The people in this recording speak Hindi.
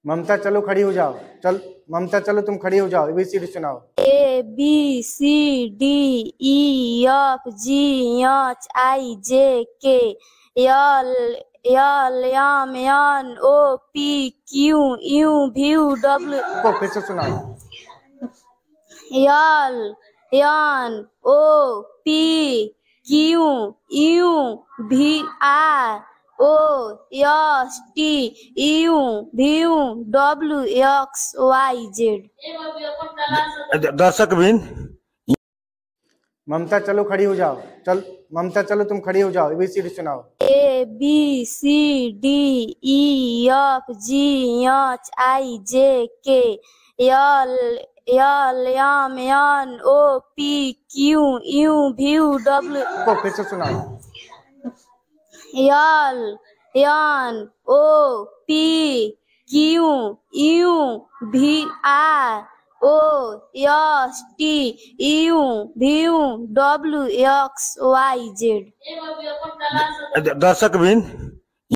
ममता चलो खड़ी हो जाओ। चल ममता चलो तुम खड़ी हो जाओ, एबीसीडी सुनाओ। A B C D E F G H I J K L M N O P Q U V W को फिर से सुनाओ। L N O P Q U V R O S T U V W X Y Z। दर्शक बिन ममता चलो खड़ी हो जाओ। चल ममता चलो तुम खड़ी हो जाओ, एबीसीडी सुनाओ। A B C D E F G H I J K L M N O P Q U V W को फिर से सुनाओ। L N O P Q U V R O S T U V W X Y Z। दर्शक बिन